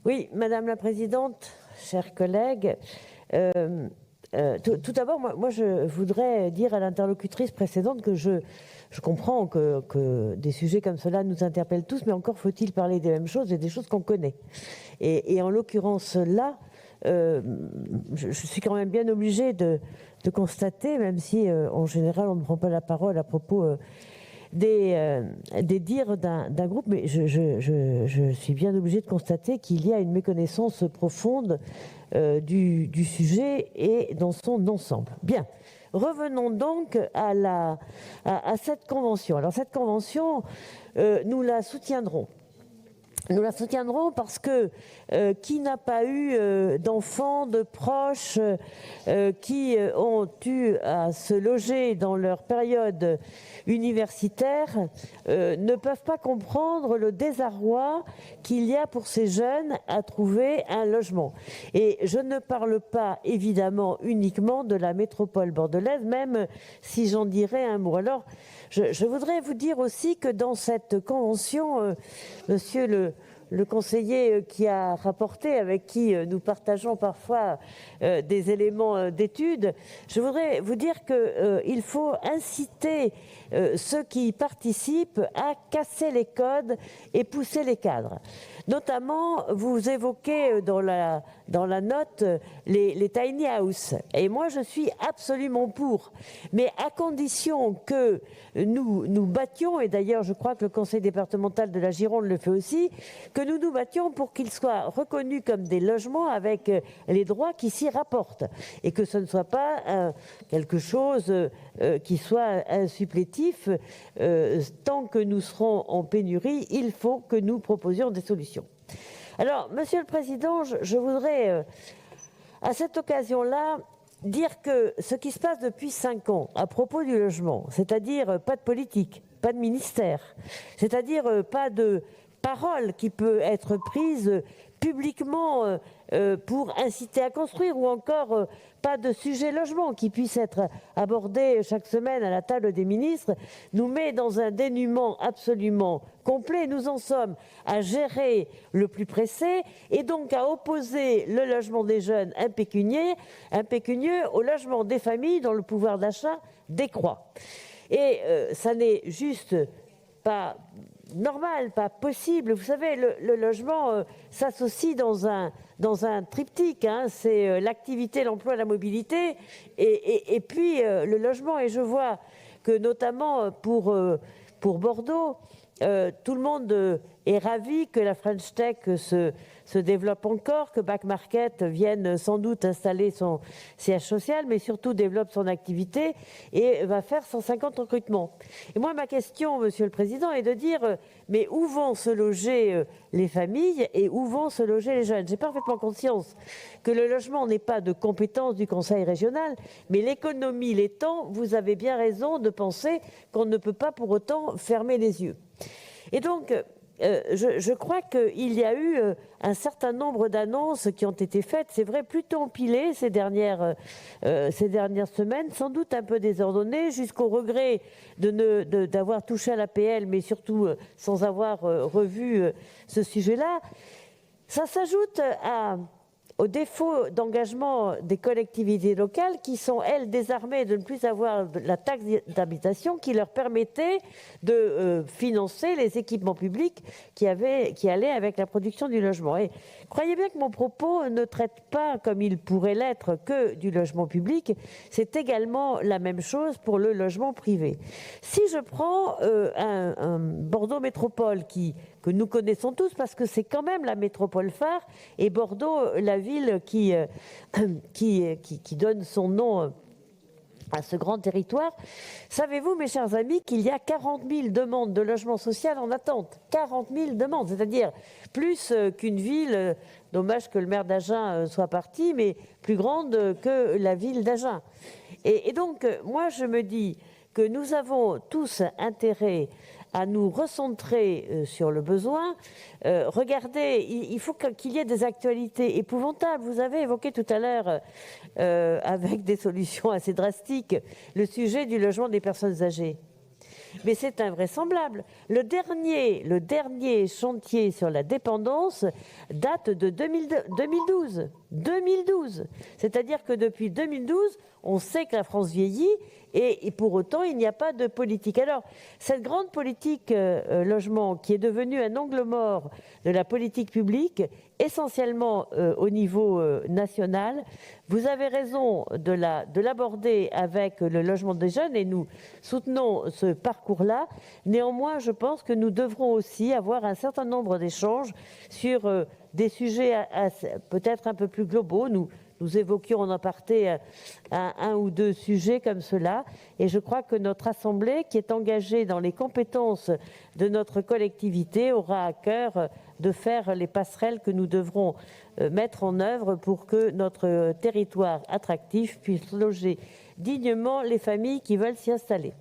Oui, Madame la Présidente, chers collègues, tout d'abord, moi, je voudrais dire à l'interlocutrice précédente que je comprends que des sujets comme cela nous interpellent tous, mais encore faut-il parler des mêmes choses et des choses qu'on connaît. Et en l'occurrence là, je suis quand même bien obligée de constater, même si en général on ne prend pas la parole à propos des dires d'un groupe, mais je suis bien obligée de constater qu'il y a une méconnaissance profonde du sujet et dans son ensemble. Bien, revenons donc à cette convention. Alors cette convention, nous la soutiendrons. Nous la soutiendrons parce que qui n'a pas eu d'enfants, de proches qui ont eu à se loger dans leur période universitaire ne peuvent pas comprendre le désarroi qu'il y a pour ces jeunes à trouver un logement. Et je ne parle pas évidemment uniquement de la métropole bordelaise, même si j'en dirais un mot. Alors, je voudrais vous dire aussi que dans cette convention, monsieur le conseiller qui a rapporté, avec qui nous partageons parfois des éléments d'étude, je voudrais vous dire qu'il faut inciter ceux qui y participent à casser les codes et pousser les cadres. Notamment, vous évoquez dans la note les tiny house. Et moi, je suis absolument pour. Mais à condition que nous battions, et d'ailleurs, je crois que le conseil départemental de la Gironde le fait aussi, que nous nous battions pour qu'ils soient reconnus comme des logements avec les droits qui s'y rapportent. Et que ce ne soit pas quelque chose qui soit un supplétif. Tant que nous serons en pénurie, il faut que nous proposions des solutions. Alors, Monsieur le Président, je voudrais, à cette occasion-là, dire que ce qui se passe depuis 5 ans à propos du logement, c'est-à-dire pas de politique, pas de ministère, c'est-à-dire pas de parole qui peut être prise publiquement pour inciter à construire, ou encore pas de sujet logement qui puisse être abordé chaque semaine à la table des ministres, nous met dans un dénuement absolument complet. Nous en sommes à gérer le plus pressé et donc à opposer le logement des jeunes impécunieux au logement des familles dont le pouvoir d'achat décroît. Et ça n'est juste pas normal, pas possible. Vous savez, le logement s'associe dans un triptyque, hein, c'est l'activité, l'emploi, la mobilité, et puis le logement. Et je vois que notamment pour Bordeaux, tout le monde est ravi que la French Tech se développe encore, que Back Market vienne sans doute installer son siège social, mais surtout développe son activité et va faire 150 recrutements. Et moi, ma question, Monsieur le Président, est de dire, mais où vont se loger les familles et où vont se loger les jeunes? J'ai parfaitement conscience que le logement n'est pas de compétence du Conseil régional, mais l'économie l'étant, vous avez bien raison de penser qu'on ne peut pas pour autant fermer les yeux. Et donc, je crois qu'il y a eu un certain nombre d'annonces qui ont été faites, c'est vrai, plutôt empilées ces dernières semaines, sans doute un peu désordonnées, jusqu'au regret d'avoir touché à l'APL, mais surtout sans avoir revu ce sujet-là. Ça s'ajoute au défaut d'engagement des collectivités locales qui sont, elles, désarmées de ne plus avoir la taxe d'habitation qui leur permettait de financer les équipements publics qui allaient avec la production du logement. Et croyez bien que mon propos ne traite pas, comme il pourrait l'être, que du logement public. C'est également la même chose pour le logement privé. Si je prends un Bordeaux Métropole que nous connaissons tous parce que c'est quand même la métropole phare, et Bordeaux, la ville qui donne son nom à ce grand territoire. Savez-vous, mes chers amis, qu'il y a 40 000 demandes de logement social en attente? 40 000 demandes, c'est-à-dire plus qu'une ville, dommage que le maire d'Agen soit parti, mais plus grande que la ville d'Agen. Et donc, moi, je me dis que nous avons tous intérêt à nous recentrer sur le besoin. Regardez, il faut qu'il y ait des actualités épouvantables. Vous avez évoqué tout à l'heure, avec des solutions assez drastiques, le sujet du logement des personnes âgées. Mais c'est invraisemblable. Le dernier chantier sur la dépendance date de 2012. 2012. C'est-à-dire que depuis 2012, on sait que la France vieillit et pour autant, il n'y a pas de politique. Alors, cette grande politique logement qui est devenue un angle mort de la politique publique, essentiellement au niveau national, vous avez raison de l'aborder avec le logement des jeunes et nous soutenons ce parcours-là. Néanmoins, je pense que nous devrons aussi avoir un certain nombre d'échanges sur des sujets peut-être un peu plus globaux. Nous évoquions en aparté un ou deux sujets comme cela. Et je crois que notre Assemblée, qui est engagée dans les compétences de notre collectivité, aura à cœur de faire les passerelles que nous devrons mettre en œuvre pour que notre territoire attractif puisse loger dignement les familles qui veulent s'y installer.